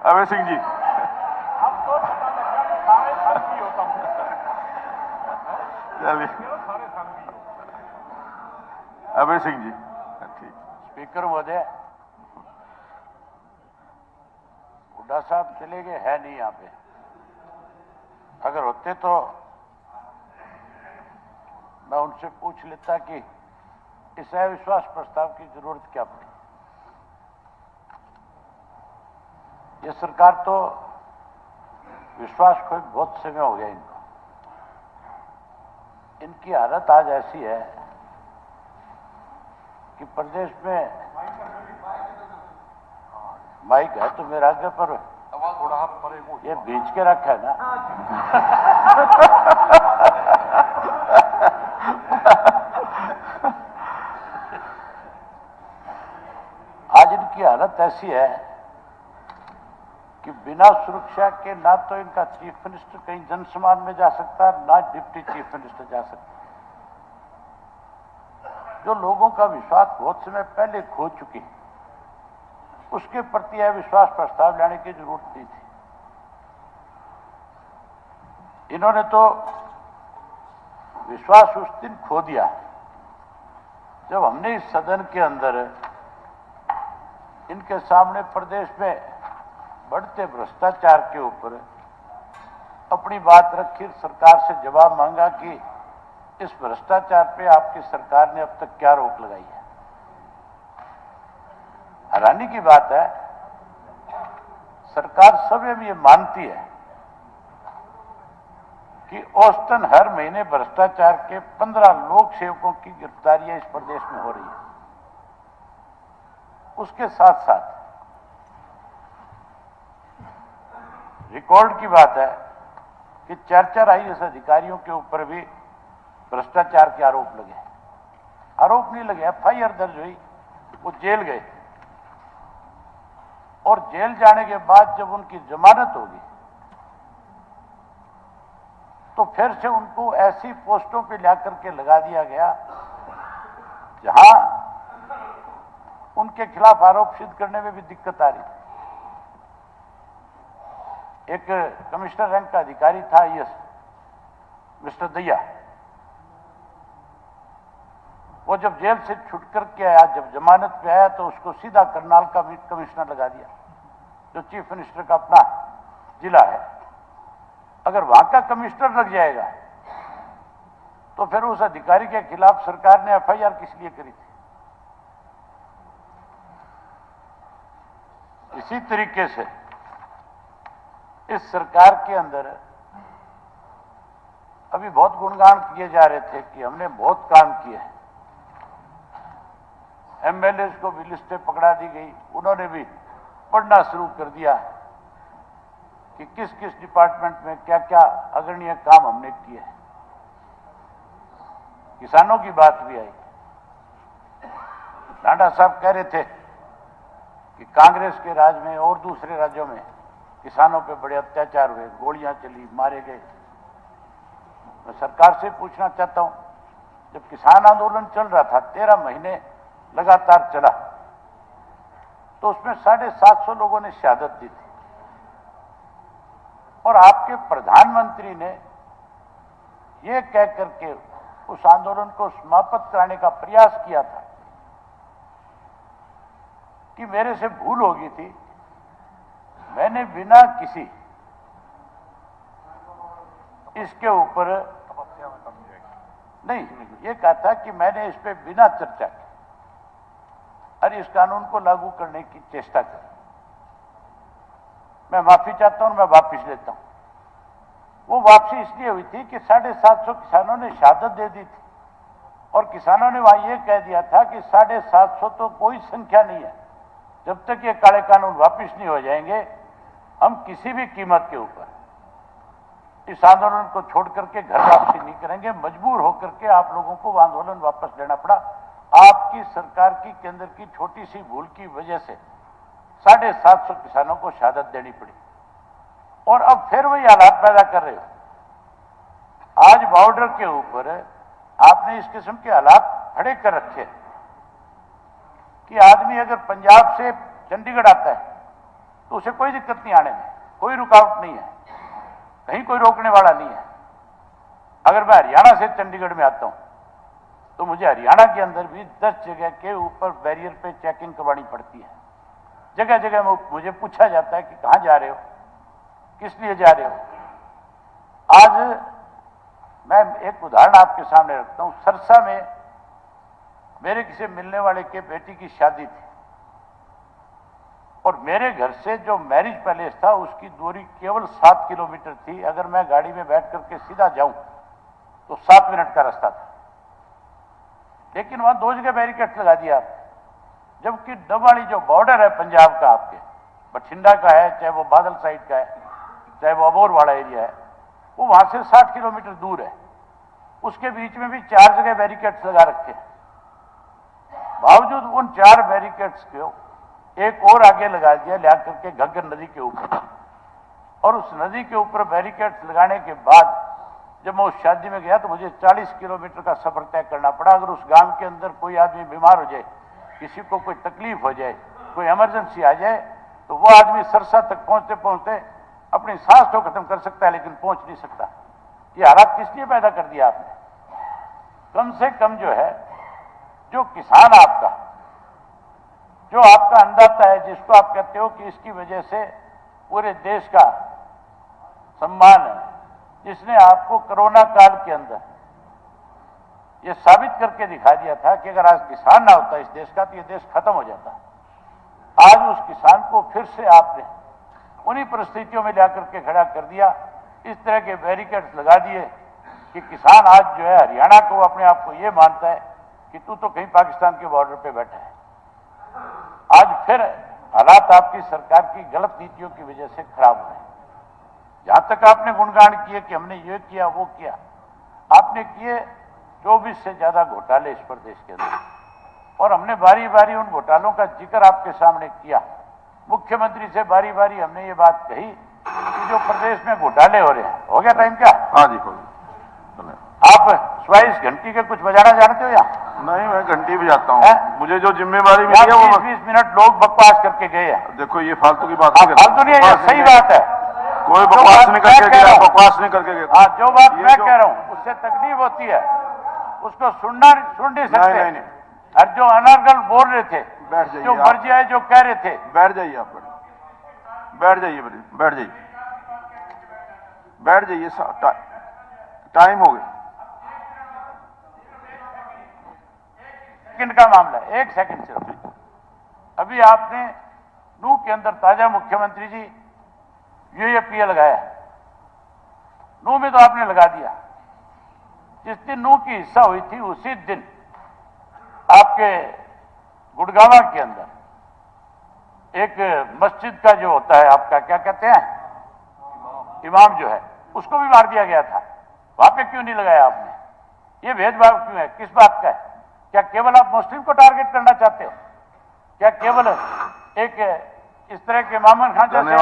अभय सिंह जी। अब तो पता लग गया सारे साथी होता हूँ। चलिए सारे साथी हो। अभय सिंह जी। ठीक। स्पीकर महोदय, हुड्डा साहब चले गए, है नहीं यहाँ पे। अगर होते तो मैं उनसे पूछ लेता कि इस अविश्वास प्रस्ताव की जरूरत क्या पड़ी। ये सरकार तो विश्वास खोए बहुत समय हो गया इनको। इनकी हालत आज ऐसी है कि प्रदेश में माइक है तो मेरा आगे पर थोड़ा परे वो ये बीच के रखा है ना। आज इनकी हालत ऐसी है कि बिना सुरक्षा के ना तो इनका चीफ मिनिस्टर कहीं जनसम्मान में जा सकता, ना डिप्टी चीफ मिनिस्टर जा सकता। जो लोगों का विश्वास बहुत समय पहले खो चुकी, उसके प्रति अविश्वास प्रस्ताव लाने की जरूरत नहीं थी। इन्होंने तो विश्वास उस दिन खो दिया जब हमने इस सदन के अंदर इनके सामने प्रदेश में बढ़ते भ्रष्टाचार के ऊपर अपनी बात रखी, सरकार से जवाब मांगा कि इस भ्रष्टाचार पे आपकी सरकार ने अब तक क्या रोक लगाई है। हैरानी की बात है, सरकार स्वयं ये मानती है कि औसतन हर महीने भ्रष्टाचार के 15 लोक सेवकों की गिरफ्तारियां इस प्रदेश में हो रही है। उसके साथ साथ रिकॉर्ड की बात है कि 4 आईएएस अधिकारियों के ऊपर भी भ्रष्टाचार के आरोप लगे। आरोप नहीं लगे, एफआईआर दर्ज हुई, वो जेल गए और जेल जाने के बाद जब उनकी जमानत होगी तो फिर से उनको ऐसी पोस्टों पे लाकर के लगा दिया गया जहां उनके खिलाफ आरोप सिद्ध करने में भी दिक्कत आ रही थी। एक कमिश्नर रैंक का अधिकारी था आईएएस, मिस्टर दैया, वो जब जेल से छूट करके आया, जब जमानत पे आया तो उसको सीधा करनाल का कमिश्नर लगा दिया, जो चीफ मिनिस्टर का अपना जिला है। अगर वहां का कमिश्नर लग जाएगा तो फिर उस अधिकारी के खिलाफ सरकार ने एफआईआर किस लिए करी थी। इसी तरीके से इस सरकार के अंदर अभी बहुत गुणगान किए जा रहे थे कि हमने बहुत काम किए हैं। एमएलए को भी लिस्टें पकड़ा दी गई, उन्होंने भी पढ़ना शुरू कर दिया कि किस किस डिपार्टमेंट में क्या क्या अग्रणीय काम हमने किए हैं। किसानों की बात भी आई। नाडा साहब कह रहे थे कि कांग्रेस के राज में और दूसरे राज्यों में किसानों पे बड़े अत्याचार हुए, गोलियां चली, मारे गए। मैं सरकार से पूछना चाहता हूं, जब किसान आंदोलन चल रहा था, 13 महीने लगातार चला, तो उसमें 750 लोगों ने शहादत दी थी और आपके प्रधानमंत्री ने यह कह करके उस आंदोलन को समाप्त कराने का प्रयास किया था कि मेरे से भूल हो गई थी, मैंने बिना किसी इसके ऊपर नहीं, ये कहा था कि मैंने इस पे बिना चर्चा की और इस कानून को लागू करने की चेष्टा की। मैं माफी चाहता हूं, मैं वापिस लेता हूं। वो वापसी इसलिए हुई थी कि 750 किसानों ने शहादत दे दी थी और किसानों ने वहां यह कह दिया था कि 750 तो कोई संख्या नहीं है, जब तक ये काले कानून वापिस नहीं हो जाएंगे हम किसी भी कीमत के ऊपर इस आंदोलन को छोड़ करके घर वापसी नहीं करेंगे। मजबूर होकर के आप लोगों को वो आंदोलन वापस लेना पड़ा। आपकी सरकार की केंद्र की छोटी सी भूल की वजह से 750 किसानों को शहादत देनी पड़ी और अब फिर वही हालात पैदा कर रहे हो। आज बॉर्डर के ऊपर आपने इस किस्म के हालात खड़े कर रखे कि आदमी अगर पंजाब से चंडीगढ़ आता है तो उसे कोई दिक्कत नहीं आने में, कोई रुकावट नहीं है, कहीं कोई रोकने वाला नहीं है। अगर मैं हरियाणा से चंडीगढ़ में आता हूं तो मुझे हरियाणा के अंदर भी 10 जगह के ऊपर बैरियर पे चेकिंग करवानी पड़ती है। जगह जगह मुझे पूछा जाता है कि कहां जा रहे हो, किस लिए जा रहे हो। आज मैं एक उदाहरण आपके सामने रखता हूं। सरसा में मेरे किसी मिलने वाले के बेटी की शादी थी और मेरे घर से जो मैरिज पैलेस था उसकी दूरी केवल 7 किलोमीटर थी। अगर मैं गाड़ी में बैठ करके सीधा जाऊं तो 7 मिनट का रास्ता था, लेकिन वहां 2 जगह बैरिकेड लगा दिया आपने। जबकि डबवाली जो बॉर्डर है पंजाब का, आपके बठिंडा का है, चाहे वो बादल साइड का है, चाहे वो अबोर वाला एरिया है, वो वहां से 60 किलोमीटर दूर है। उसके बीच में भी 4 जगह बैरिकेड्स लगा रखे हैं। बावजूद उन 4 बैरिकेड्स को एक और आगे लगा दिया ला करके घग्गर नदी के ऊपर, और उस नदी के ऊपर बैरिकेड्स लगाने के बाद जब मैं उस शादी में गया तो मुझे 40 किलोमीटर का सफर तय करना पड़ा। अगर उस गांव के अंदर कोई आदमी बीमार हो जाए, किसी को कोई तकलीफ हो जाए, कोई इमरजेंसी आ जाए, तो वो आदमी सरसा तक पहुंचते पहुंचते अपनी सांस तो खत्म कर सकता है लेकिन पहुंच नहीं सकता। ये हालात किस लिए पैदा कर दिया आपने? कम से कम जो है, जो किसान आपका, जो आपका अन्नदाता है, जिसको आप कहते हो कि इसकी वजह से पूरे देश का सम्मान है, जिसने आपको कोरोना काल के अंदर यह साबित करके दिखा दिया था कि अगर आज किसान ना होता इस देश का तो यह देश खत्म हो जाता। आज उस किसान को फिर से आपने उन्हीं परिस्थितियों में लाकर के खड़ा कर दिया। इस तरह के बैरिकेड्स लगा दिए कि किसान आज जो है हरियाणा को, अपने आप को यह मानता है कि तू तो कहीं पाकिस्तान के बॉर्डर पे बैठा है। आज फिर हालात आपकी सरकार की गलत नीतियों की वजह से खराब हो रहे हैं। जहां तक आपने गुणगान किए कि हमने ये किया वो किया, आपने किए 24 से ज्यादा घोटाले इस प्रदेश के अंदर, और हमने बारी बारी उन घोटालों का जिक्र आपके सामने किया। मुख्यमंत्री से बारी बारी हमने ये बात कही कि जो प्रदेश में घोटाले हो रहे हैं। हो गया टाइम क्या? हाँ जी, हो गया। आप 22 घंटी के कुछ बजाना जानते हो या नहीं? मैं घंटी भी जाता हूँ, मुझे जो जिम्मेवारी मिली है वो 20 मिनट लोग बकवास करके गए हैं। देखो ये फालतू की बात नहीं, फालतू नहीं है, सही बात है। कोई बकवास नहीं करके गया, बकवास नहीं करके गया। जो बात मैं कह रहा हूं उससे तकलीफ होती है, उसको सुन नहीं सकते। नहीं। और जो अनर्गल बोल रहे थे, बैठ जाइए, जो मर्जी आए जो कह रहे थे, बैठ जाइए आप, बैठ जाइए, बैठ जाइए, बैठ जाइए, टाइम हो गया। सेकंड का मामला है, 1 सेकंड सिर्फ। अभी आपने नूह के अंदर ताजा मुख्यमंत्री जी यूएपीए लगाया, नूह में तो आपने लगा दिया। जिस दिन नूह की हिस्सा हुई थी उसी दिन आपके गुड़गावा के अंदर एक मस्जिद का जो होता है आपका क्या कहते हैं, इमाम जो है, उसको भी मार दिया गया था। वहां पे क्यों नहीं लगाया आपने? ये भेदभाव क्यों है? किस बात का है? क्या केवल आप मुस्लिम को टारगेट करना चाहते हो? क्या केवल एक इस तरह के मामून खान जैसे